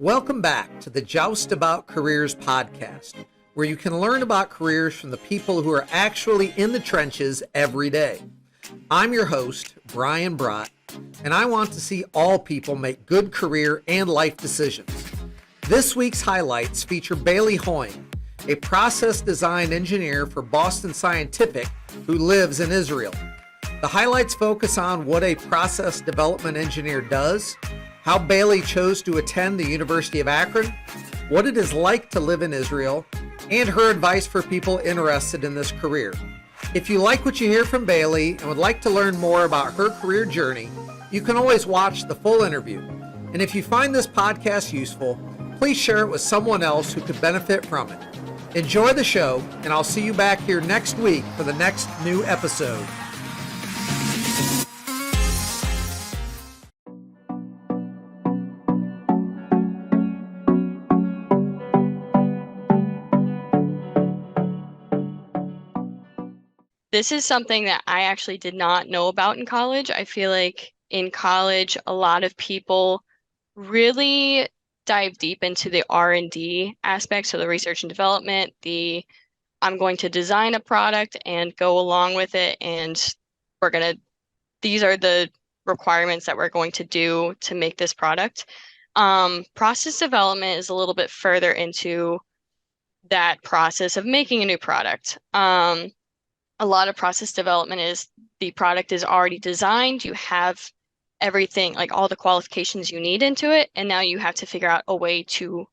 Welcome back to the Joust About Careers podcast, where you can learn about careers from the people who are actually in the trenches every day. I'm your host, Brian Brott, and I want to see all people make good career and life decisions. This week's highlights feature Bailei Hoyng, a process design engineer for Boston Scientific who lives in Israel. The highlights focus on what a process development engineer does, how Bailei chose to attend the University of Akron, what it is like to live in Israel, and her advice for people interested in this career. If you like what you hear from Bailei and would like to learn more about her career journey, you can always watch the full interview. And if you find this podcast useful, please share it with someone else who could benefit from it. Enjoy the show, and I'll see you back here next week for the next new episode. This is something that I actually did not know about in college. I feel like in college, a lot of people really dive deep into the R&D aspects, so the research and development, I'm going to design a product and go along with it, and these are the requirements that we're going to do to make this product. Process development is a little bit further into that process of making a new product. A lot of process development is the product is already designed. You have everything, like all the qualifications you need into it, and now you have to figure out a way to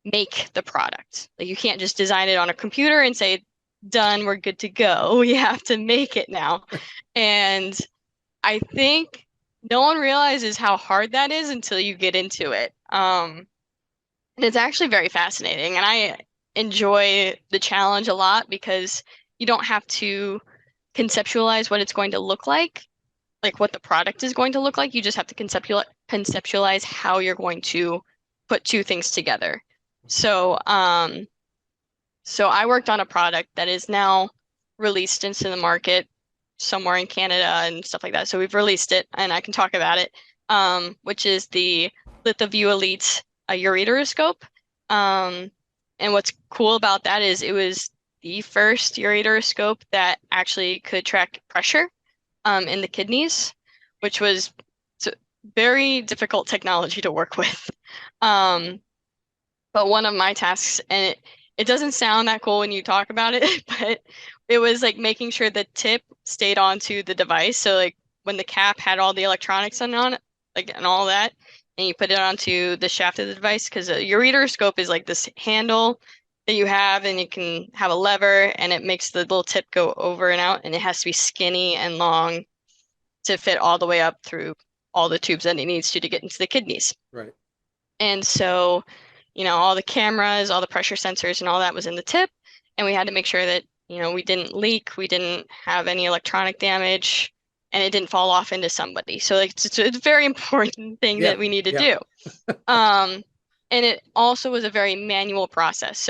make the product. Like you can't just design it on a computer and say, done, we're good to go. You have to make it now. And I think no one realizes how hard that is until you get into it. And it's actually very fascinating. And I enjoy the challenge a lot because you don't have to conceptualize what it's going to look like what the product is going to look like. You just have to conceptualize how you're going to put two things together. So I worked on a product that is now released into the market somewhere in Canada and stuff like that. So we've released it, and I can talk about it, which is the LithoVue Elite ureteroscope. And what's cool about that is it was the first ureteroscope that actually could track pressure in the kidneys, which was very difficult technology to work with. But one of my tasks, and it doesn't sound that cool when you talk about it, but it was like making sure the tip stayed onto the device. So like when the cap had all the electronics on it, and all that, and you put it onto the shaft of the device, because a ureteroscope is like this handle that you have, and you can have a lever, and it makes the little tip go over and out, and it has to be skinny and long to fit all the way up through all the tubes that it needs to get into the kidneys. Right. And so, all the cameras, all the pressure sensors and all that was in the tip, and we had to make sure that, we didn't leak, we didn't have any electronic damage, and it didn't fall off into somebody. So it's a very important thing that we need to do. And it also was a very manual process.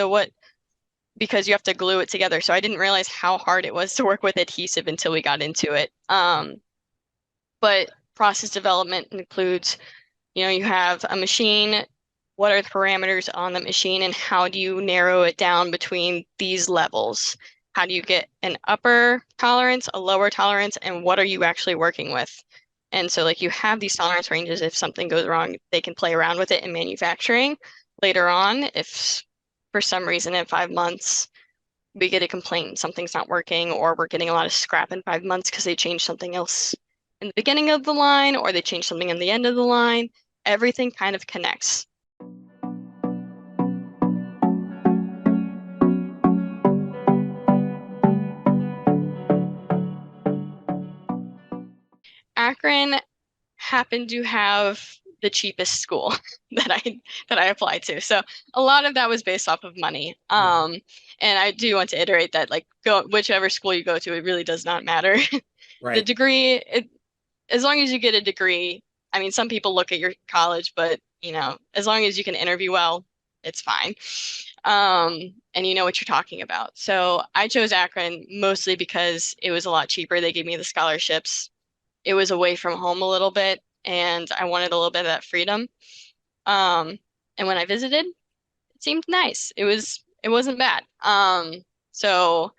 Because you have to glue it together. So I didn't realize how hard it was to work with adhesive until we got into it. But process development includes, you have a machine, what are the parameters on the machine, and how do you narrow it down between these levels? How do you get an upper tolerance, a lower tolerance, and what are you actually working with? And so you have these tolerance ranges. If something goes wrong, they can play around with it in manufacturing later on. If for some reason in 5 months we get a complaint, something's not working, or we're getting a lot of scrap in 5 months because they changed something else in the beginning of the line, or they changed something in the end of the line, everything kind of connects. Akron happened to have the cheapest school that I applied to. So a lot of that was based off of money. And I do want to iterate that go whichever school you go to, it really does not matter. Right. The degree, as long as you get a degree, I mean, some people look at your college, but as long as you can interview well, it's fine. And you know what you're talking about. So I chose Akron mostly because it was a lot cheaper. They gave me the scholarships. It was away from home a little bit, and I wanted a little bit of that freedom. And when I visited, it seemed nice. It wasn't bad. So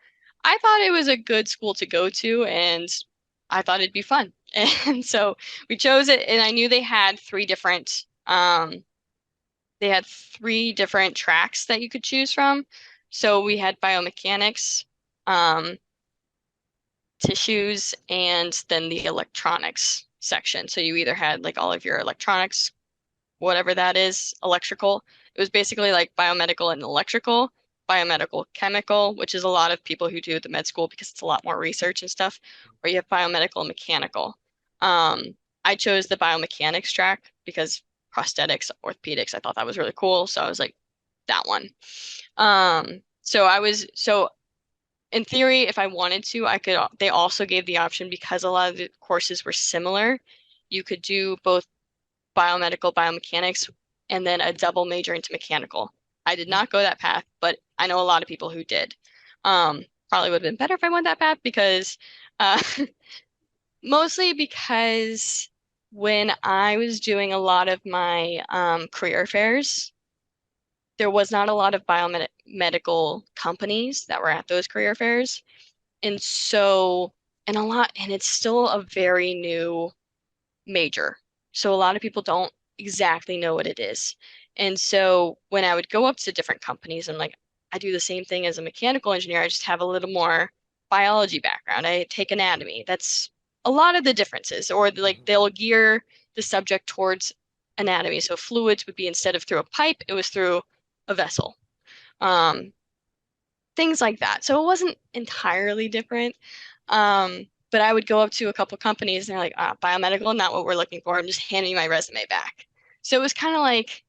I thought it was a good school to go to, and I thought it'd be fun. And so we chose it, and I knew they had three different tracks that you could choose from. So we had biomechanics, um, tissues, and then the electronics section. So you either had like all of your electronics, whatever that is, electrical. It was basically like biomedical and electrical, biomedical chemical, which is a lot of people who do the med school because it's a lot more research and stuff, or you have biomedical and mechanical. Um, I chose the biomechanics track because prosthetics, orthopedics, I thought that was really cool. So I was like, that one. So in theory, if I wanted to, I could, they also gave the option because a lot of the courses were similar. You could do both biomedical, biomechanics, and then a double major into mechanical. I did not go that path, but I know a lot of people who did. Probably would have been better if I went that path because, uh, mostly because when I was doing a lot of my career fairs, there was not a lot of biomedical companies that were at those career fairs. And so, and it's still a very new major. So a lot of people don't exactly know what it is. And so when I would go up to different companies and like I do the same thing as a mechanical engineer, I just have a little more biology background. I take anatomy. That's a lot of the differences. Or like they'll gear the subject towards anatomy. So fluids would be instead of through a pipe, it was through a vessel. Um, Things like that. So it wasn't entirely different. But I would go up to a couple companies and they're like, biomedical, not what we're looking for, and just hand me my resume back. So it was kind of like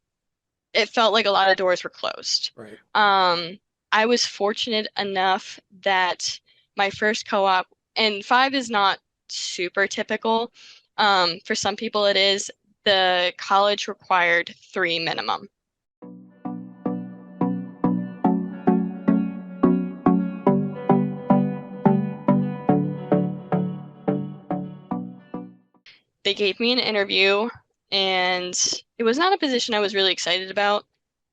it felt like a lot of doors were closed. Right. I was fortunate enough that my first co-op, and five is not super typical. For some people it is. The college required three minimum. They gave me an interview, and it was not a position I was really excited about,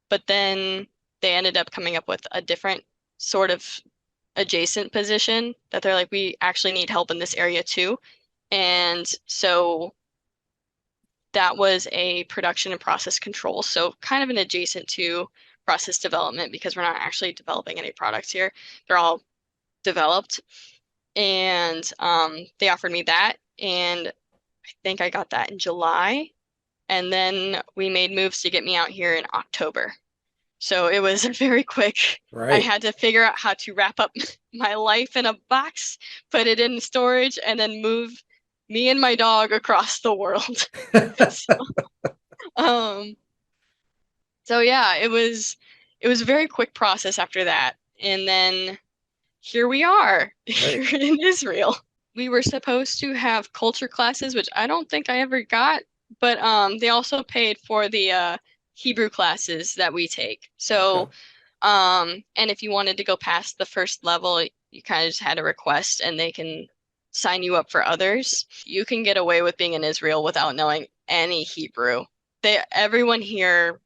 but then they ended up coming up with a different sort of adjacent position that they're like, we actually need help in this area too. And so that was a production and process control. So kind of an adjacent to process development because we're not actually developing any products here. They're all developed. And they offered me that. And I think I got that in July. And then we made moves to get me out here in October. So it was very quick. I Right. had to figure out how to wrap up my life in a box, put it in storage, and then move me and my dog across the world. So, um, so yeah, it was a very quick process after that. And then here we are Right. here in Israel. We were supposed to have culture classes, which I don't think I ever got, but they also paid for the Hebrew classes that we take. Okay. So and if you wanted to go past the first level, you kind of just had a request and they can sign you up for others. You can get away with being in Israel without knowing any Hebrew. Everyone here,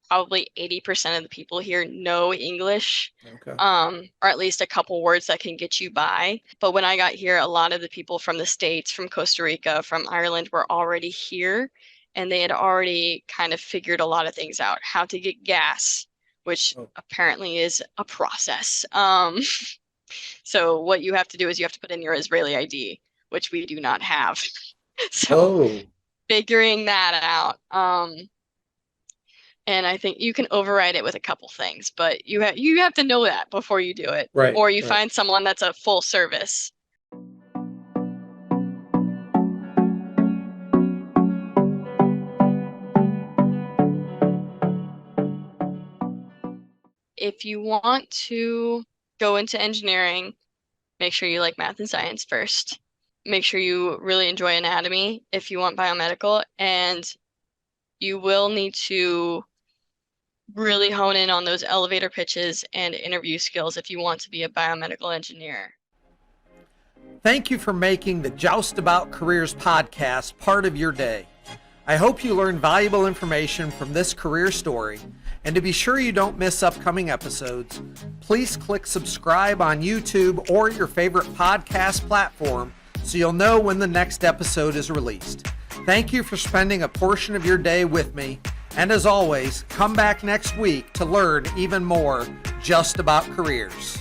probably 80% of the people here know English, Okay. or at least a couple words that can get you by. But when I got here, a lot of the people from the States, from Costa Rica, from Ireland were already here, and they had already kind of figured a lot of things out, how to get gas, which Oh. apparently is a process. So what you have to do is you have to put in your Israeli ID, which we do not have. So Oh. figuring that out. And I think you can override it with a couple things, but you have to know that before you do it. Right. Or you Right. find someone that's a full service. If you want to go into engineering, make sure you like math and science first. Make sure you really enjoy anatomy if you want biomedical, and you will need to really hone in on those elevator pitches and interview skills if you want to be a biomedical engineer. Thank you for making the Joust About Careers podcast part of your day. I hope you learned valuable information from this career story, and to be sure you don't miss upcoming episodes, please click subscribe on YouTube or your favorite podcast platform so you'll know when the next episode is released. Thank you for spending a portion of your day with me, and as always, come back next week to learn even more just about careers.